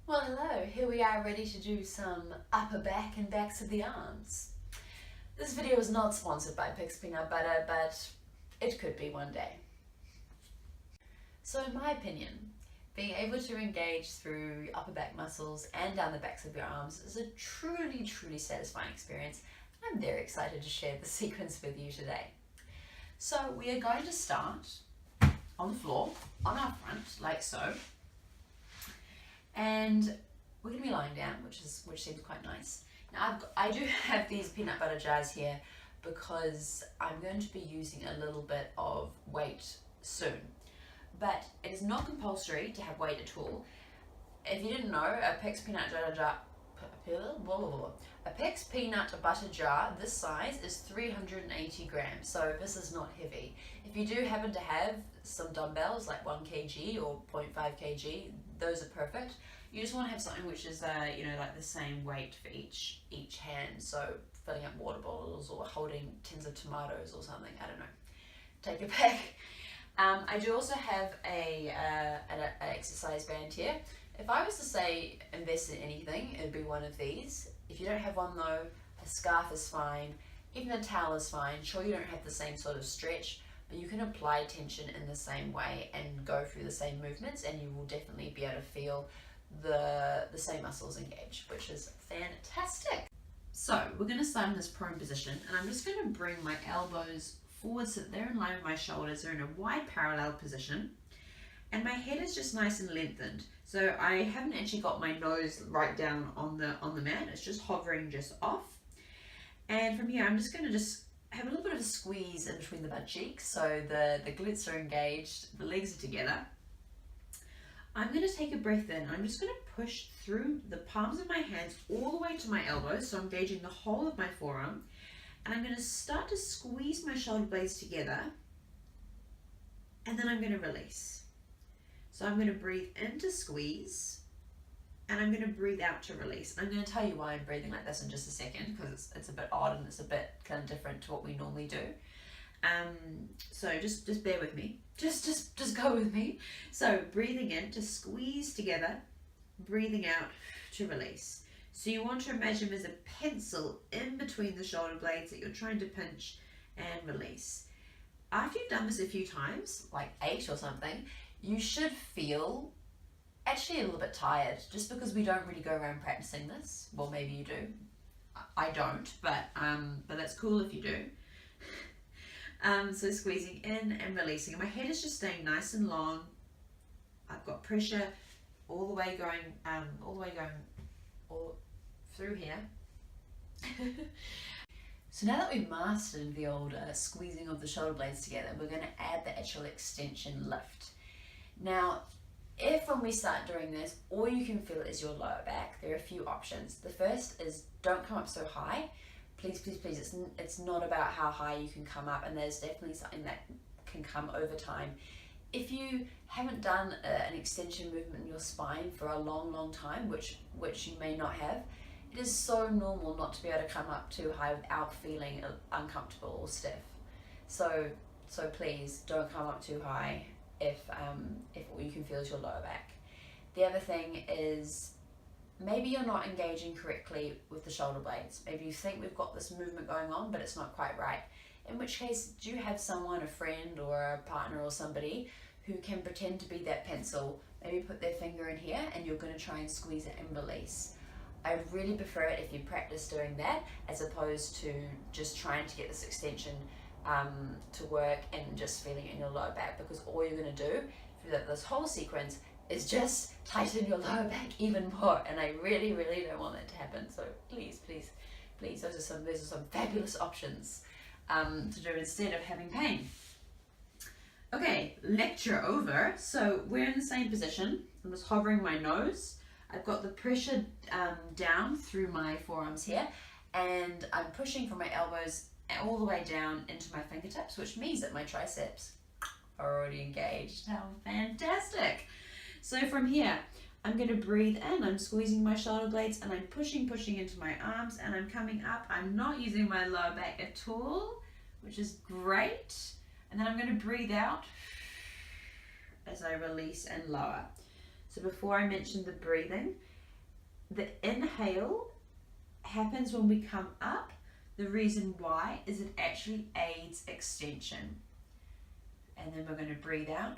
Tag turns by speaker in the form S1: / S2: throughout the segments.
S1: Well, hello, here we are ready to do some upper back and backs of the arms. This video is not sponsored by Pig's Peanut Butter, but it could be one day. So in my opinion, being able to engage through your upper back muscles and down the backs of your arms is a truly satisfying experience. I'm very excited to share the sequence with you today. So we are going to start on the floor, on our front, like so. And we're going to be lying down, which seems quite nice. Now I do have these peanut butter jars here because I'm going to be using a little bit of weight soon. But it is not compulsory to have weight at all. If you didn't know, a Pig's peanut butter jar this size is 380 grams, so this is not heavy. If you do happen to have some dumbbells like 1 kg or 0.5 kg, those are perfect. You just want to have something which is like the same weight for each hand, so filling up water bottles or holding tins of tomatoes or something, I don't know. Take it back. I do also have an exercise band here. If I was to say invest in anything, it would be one of these. If you don't have one though, a scarf is fine, even a towel is fine. Sure, you don't have the same sort of stretch, but you can apply tension in the same way and go through the same movements, and you will definitely be able to feel the same muscles engage, which is fantastic. So we're going to start in this prone position, and I'm just going to bring my elbows forward so that they're in line with my shoulders. They're in a wide parallel position, and my head is just nice and lengthened. So I haven't actually got my nose right down on the mat. It's just hovering just off. And from here, I'm just going to have a little bit of a squeeze in between the butt cheeks, so the glutes are engaged, the legs are together. I'm going to take a breath in. I'm just going to push through the palms of my hands all the way to my elbows, so I'm engaging the whole of my forearm. And I'm going to start to squeeze my shoulder blades together, and then I'm going to release. So I'm going to breathe in to squeeze, and I'm going to breathe out to release. I'm going to tell you why I'm breathing like this in just a second, because it's a bit odd and it's a bit kind of different to what we normally do. So just bear with me. Just go with me. So breathing in to squeeze together, breathing out to release. So you want to imagine there's a pencil in between the shoulder blades that you're trying to pinch and release. After you've done this a few times, like 8 or something, you should feel actually a little bit tired, just because we don't really go around practicing this. Well, maybe you do. I don't, but that's cool if you do. So squeezing in and releasing. And my head is just staying nice and long. I've got pressure all the way going all through here. So now that we've mastered the old squeezing of the shoulder blades together, we're going to add the actual extension lift. Now, if when we start doing this, all you can feel is your lower back, there are a few options. The first is don't come up so high. Please, it's not about how high you can come up, and there's definitely something that can come over time. If you haven't done an extension movement in your spine for a long time, which you may not have, it is so normal not to be able to come up too high without feeling uncomfortable or stiff. So please don't come up too high if all you can feel is your lower back. The other thing is, maybe you're not engaging correctly with the shoulder blades. Maybe you think we've got this movement going on, but it's not quite right. In which case, do you have someone, a friend or a partner or somebody who can pretend to be that pencil? Maybe put their finger in here and you're going to try and squeeze it and release. I really prefer it if you practice doing that, as opposed to just trying to get this extension to work and just feeling it in your lower back, because all you're going to do through this whole sequence is just tighten your lower back even more, and I really don't want that to happen. So please, those are some fabulous options to do instead of having pain. Okay, lecture over. So we're in the same position. I'm just hovering my nose. I've got the pressure down through my forearms here, and I'm pushing from my elbows all the way down into my fingertips, which means that my triceps are already engaged. How fantastic! So from here, I'm going to breathe in. I'm squeezing my shoulder blades, and I'm pushing into my arms, and I'm coming up. I'm not using my lower back at all, which is great. And then I'm going to breathe out as I release and lower. So before I mentioned the breathing, the inhale happens when we come up. The reason why is it actually aids extension. And then we're going to breathe out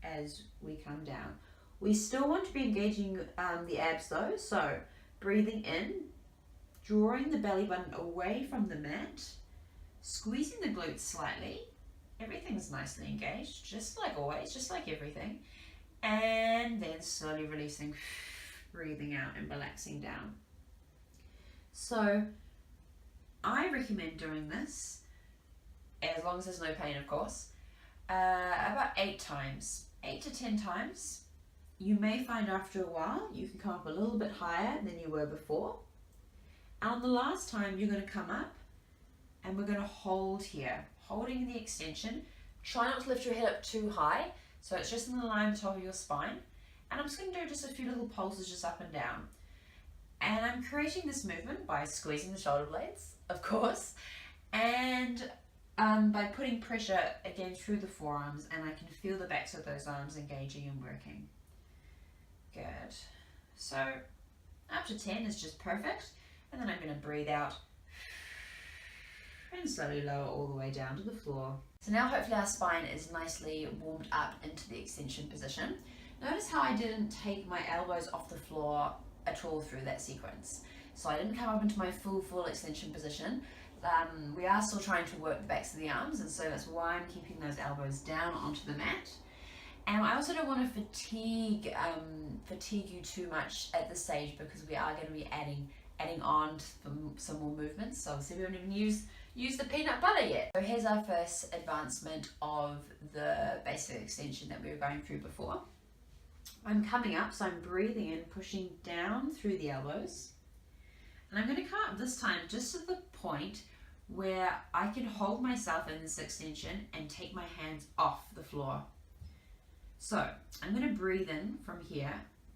S1: as we come down. We still want to be engaging the abs though, so breathing in, drawing the belly button away from the mat, squeezing the glutes slightly. Everything's nicely engaged, just like always, just like everything. And then slowly releasing, breathing out and relaxing down. So I recommend doing this, as long as there's no pain of course, about 8 times, 8 to 10 times. You may find after a while you can come up a little bit higher than you were before. And on the last time you're going to come up and we're going to hold here, holding the extension. Try not to lift your head up too high, so it's just in the line top of your spine. And I'm just going to do just a few little pulses just up and down. And I'm creating this movement by squeezing the shoulder blades, of course, and by putting pressure again through the forearms, and I can feel the backs of those arms engaging and working. Good. So up to 10 is just perfect, and then I'm going to breathe out and slowly lower all the way down to the floor. So now hopefully our spine is nicely warmed up into the extension position. Notice how I didn't take my elbows off the floor at all through that sequence. So I didn't come up into my full extension position. We are still trying to work the backs of the arms, and so that's why I'm keeping those elbows down onto the mat. And I also don't want to fatigue you too much at this stage, because we are going to be adding on some more movements. So obviously we haven't even used the peanut butter yet. So here's our first advancement of the basic extension that we were going through before. I'm coming up, so I'm breathing in, pushing down through the elbows. And I'm going to come up this time just to the point where I can hold myself in this extension and take my hands off the floor. So I'm going to breathe in from here,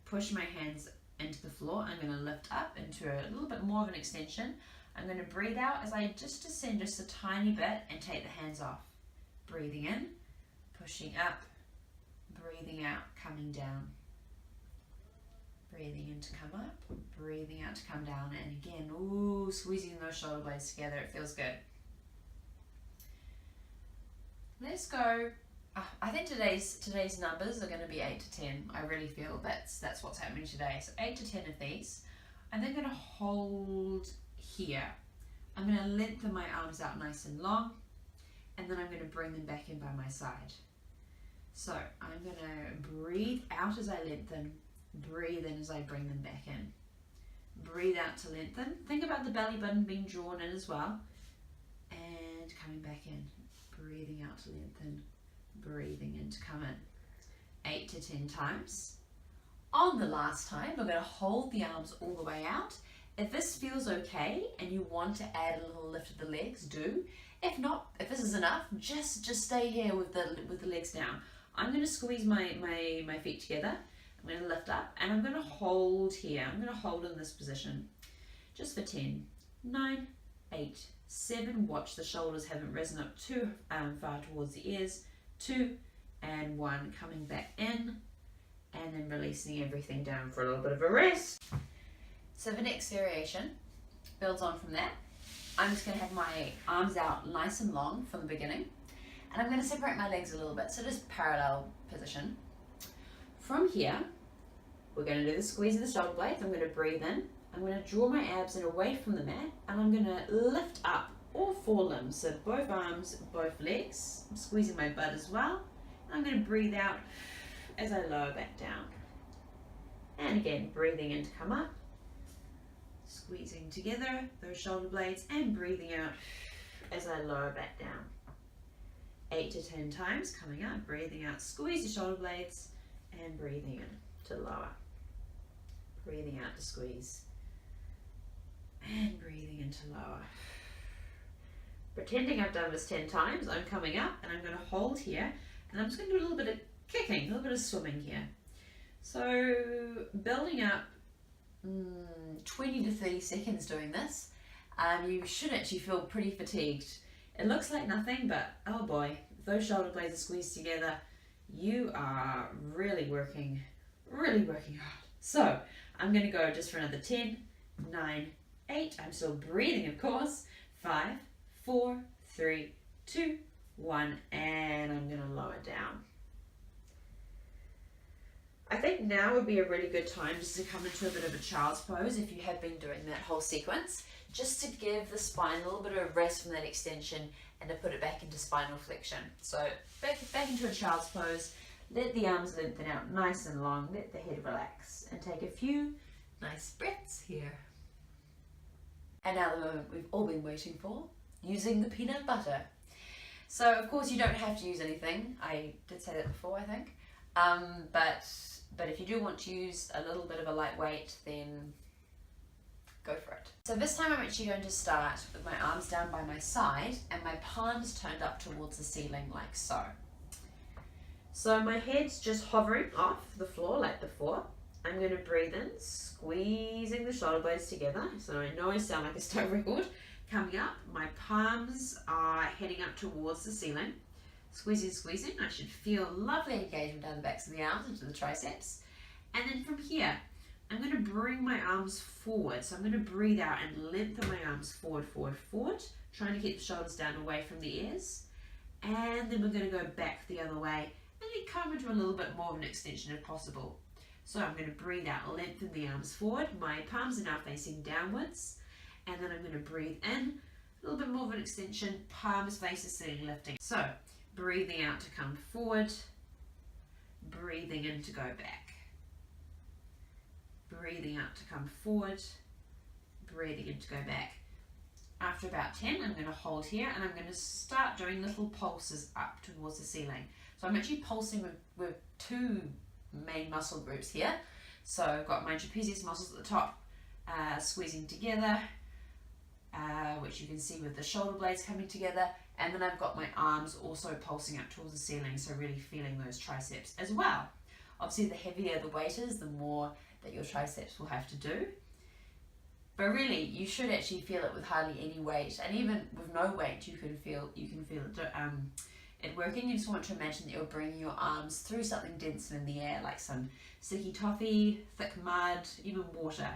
S1: push my hands into the floor. I'm going to lift up into a little bit more of an extension. I'm going to breathe out as I just descend just a tiny bit and take the hands off. Breathing in, pushing up, breathing out, coming down. Breathing in to come up, breathing out to come down, and again, ooh, squeezing those shoulder blades together. It feels good. Let's go. I think today's numbers are going to be 8 to 10. I really feel that's what's happening today. So 8 to 10 of these. I'm then going to hold here. I'm going to lengthen my arms out nice and long, and then I'm going to bring them back in by my side. So I'm going to breathe out as I lengthen, breathe in as I bring them back in. Breathe out to lengthen. Think about the belly button being drawn in as well, and coming back in. Breathing out to lengthen, breathing in to come in. 8 to 10 times. On the last time, we're going to hold the arms all the way out. If this feels okay and you want to add a little lift of the legs, do. If not, if this is enough, just stay here with the legs down. I'm going to squeeze my feet together. I'm going to lift up and I'm going to hold here. I'm going to hold in this position just for 10, 9, 8, 7. Watch the shoulders haven't risen up too far towards the ears. 2 and 1. Coming back in and then releasing everything down for a little bit of a rest. So the next variation builds on from that. I'm just going to have my arms out nice and long from the beginning, and I'm going to separate my legs a little bit, so just parallel position. From here, we're going to do the squeeze of the shoulder blades. I'm going to breathe in. I'm going to draw my abs in away from the mat, and I'm going to lift up all 4 limbs, so both arms, both legs. I'm squeezing my butt as well. And I'm going to breathe out as I lower back down. And again, breathing in to come up. Squeezing together those shoulder blades and breathing out as I lower back down. 8 to 10 times, coming up, breathing out, squeeze the shoulder blades and breathing in to lower. Breathing out to squeeze and breathing in to lower. Pretending I've done this 10 times, I'm coming up and I'm going to hold here, and I'm just going to do a little bit of kicking, a little bit of swimming here. So building up 20 to 30 seconds doing this. You should actually feel pretty fatigued. It looks like nothing, but oh boy, if those shoulder blades are squeezed together, you are really working hard. So I'm going to go just for another 10, 9, 8. I'm still breathing, of course. 5, 4, 3, 2, 1, and I'm going to lower down. I think now would be a really good time just to come into a bit of a child's pose if you have been doing that whole sequence, just to give the spine a little bit of rest from that extension and to put it back into spinal flexion. So back into a child's pose, let the arms lengthen out nice and long, let the head relax, and take a few nice breaths here. And now the moment we've all been waiting for, using the peanut butter. So of course you don't have to use anything, I did say that before I think, but if you do want to use a little bit of a lightweight, then go for it. So this time I'm actually going to start with my arms down by my side and my palms turned up towards the ceiling like so. So my head's just hovering off the floor like before. I'm going to breathe in, squeezing the shoulder blades together. So I know I sound like a stone record. Coming up, my palms are heading up towards the ceiling. Squeezing, squeezing. I should feel lovely engagement down the backs of the arms into the triceps. And then from here, I'm going to bring my arms forward. So I'm going to breathe out and lengthen my arms forward, forward, forward. Trying to keep the shoulders down away from the ears. And then we're going to go back the other way. And then come into a little bit more of an extension if possible. So I'm going to breathe out, lengthen the arms forward. My palms are now facing downwards. And then I'm going to breathe in, a little bit more of an extension, palms face the ceiling, lifting. So breathing out to come forward, breathing in to go back. Breathing out to come forward, breathing in to go back. After about 10, I'm going to hold here and I'm going to start doing little pulses up towards the ceiling. So I'm actually pulsing with two main muscle groups here. So I've got my trapezius muscles at the top squeezing together, which you can see with the shoulder blades coming together, and then I've got my arms also pulsing up towards the ceiling, so really feeling those triceps as well. Obviously the heavier the weight is, the more that your triceps will have to do. But really, you should actually feel it with hardly any weight, and even with no weight, you can feel it working. You just want to imagine that you're bringing your arms through something denser in the air, like some sticky toffee, thick mud, even water.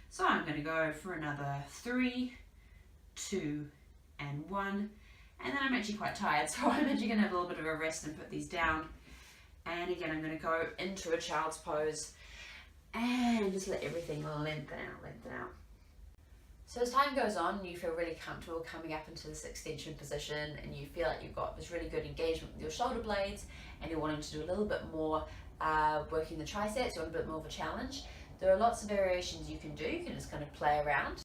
S1: So I'm going to go for another 3, 2, and 1, and then I'm actually quite tired, so I'm actually going to have a little bit of a rest and put these down. And again, I'm going to go into a child's pose and just let everything lengthen out, lengthen out. So as time goes on, you feel really comfortable coming up into this extension position and you feel like you've got this really good engagement with your shoulder blades and you're wanting to do a little bit more working the triceps, you want a bit more of a challenge. There are lots of variations you can do. You can just kind of play around.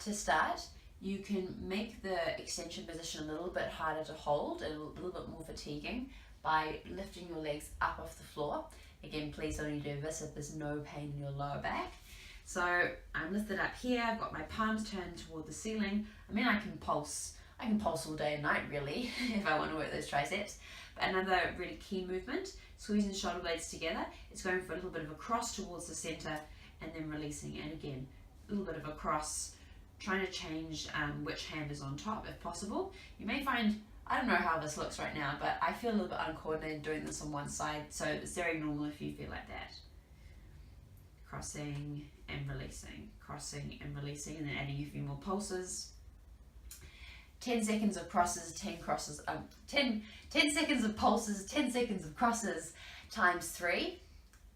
S1: To start, you can make the extension position a little bit harder to hold and a little bit more fatiguing by lifting your legs up off the floor. Again, please only do this if there's no pain in your lower back. So I'm lifted up here, I've got my palms turned toward the ceiling. I mean, I can pulse all day and night really, if I want to work those triceps. But another really key movement, squeezing the shoulder blades together. It's going for a little bit of a cross towards the center and then releasing. And again, a little bit of a cross, trying to change which hand is on top if possible. You may find, I don't know how this looks right now, but I feel a little bit uncoordinated doing this on one side, so it's very normal if you feel like that. Crossing and releasing, crossing and releasing, and then adding a few more pulses. 10 seconds of crosses, 10 seconds of pulses, 10 seconds of crosses times 3.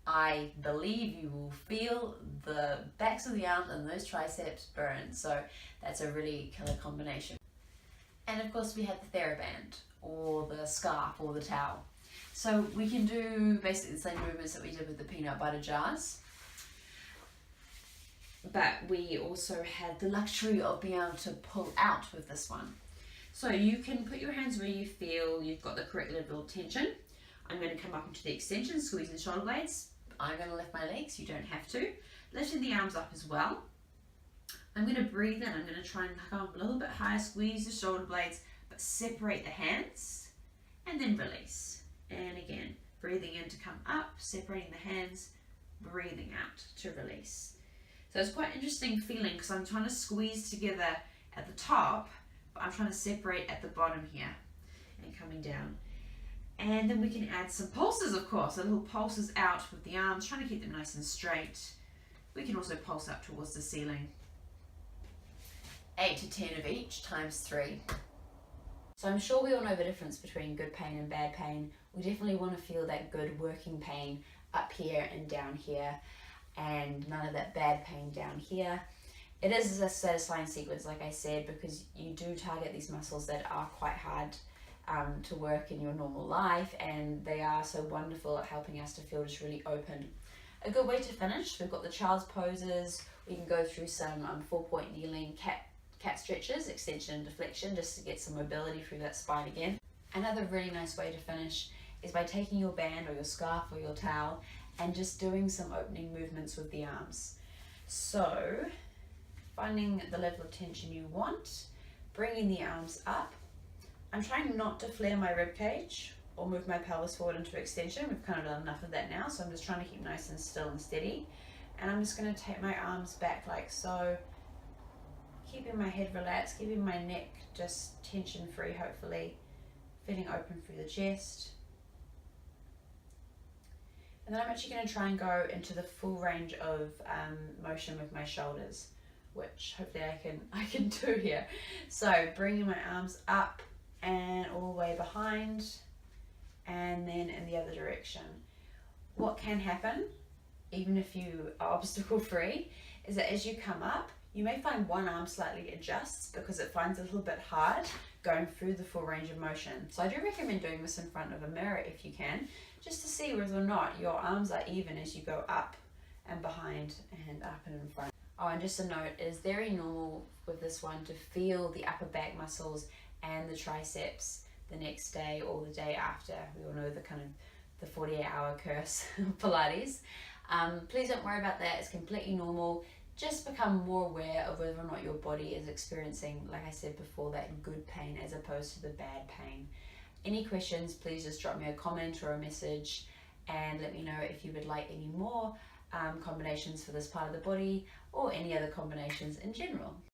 S1: I believe you will feel the backs of the arms and those triceps burn, so that's a really killer combination. And of course we have the TheraBand or the scarf or the towel. So we can do basically the same movements that we did with the peanut butter jars. But we also had the luxury of being able to pull out with this one. So you can put your hands where you feel you've got the correct level of tension. I'm going to come up into the extension, squeezing the shoulder blades. I'm going to lift my legs, you don't have to. Lifting the arms up as well. I'm going to breathe in, I'm going to try and come up a little bit higher, squeeze the shoulder blades, but separate the hands, and then release. And again, breathing in to come up, separating the hands, breathing out to release. So it's quite interesting feeling because I'm trying to squeeze together at the top, but I'm trying to separate at the bottom here and coming down.
S2: And then we can add some pulses, of course, so little pulses out with the arms, trying to keep them nice and straight. We can also pulse up towards the ceiling.
S1: 8 to 10 of each times 3. So I'm sure we all know the difference between good pain and bad pain. We definitely want to feel that good working pain up here and down here, and none of that bad pain down here. It is a satisfying sequence, like I said, because you do target these muscles that are quite hard to work in your normal life, and they are so wonderful at helping us to feel just really open. A good way to finish, we've got the child's poses. We can go through some 4-point kneeling cat stretches, extension and deflection, just to get some mobility through that spine again. Another really nice way to finish is by taking your band or your scarf or your towel and just doing some opening movements with the arms. So, finding the level of tension you want, bringing the arms up. I'm trying not to flare my rib cage or move my pelvis forward into extension. We've kind of done enough of that now, so I'm just trying to keep nice and still and steady. And I'm just going to take my arms back like so, keeping my head relaxed, keeping my neck just tension free, hopefully, feeling open through the chest. And then I'm actually going to try and go into the full range of motion with my shoulders, which hopefully I can do here. So bringing my arms up and all the way behind, and then in the other direction. What can happen, even if you are obstacle free, is that as you come up, you may find one arm slightly adjusts because it finds it a little bit hard going through the full range of motion. So I do recommend doing this in front of a mirror if you can, just to see whether or not your arms are even as you go up and behind and up and in front. Oh, and just a note, it is very normal with this one to feel the upper back muscles and the triceps the next day or the day after. We all know the kind of the 48-hour curse of Pilates. Please don't worry about that, it's completely normal. Just become more aware of whether or not your body is experiencing, like I said before, that good pain as opposed to the bad pain. Any questions, please just drop me a comment or a message and let me know if you would like any more combinations for this part of the body or any other combinations in general.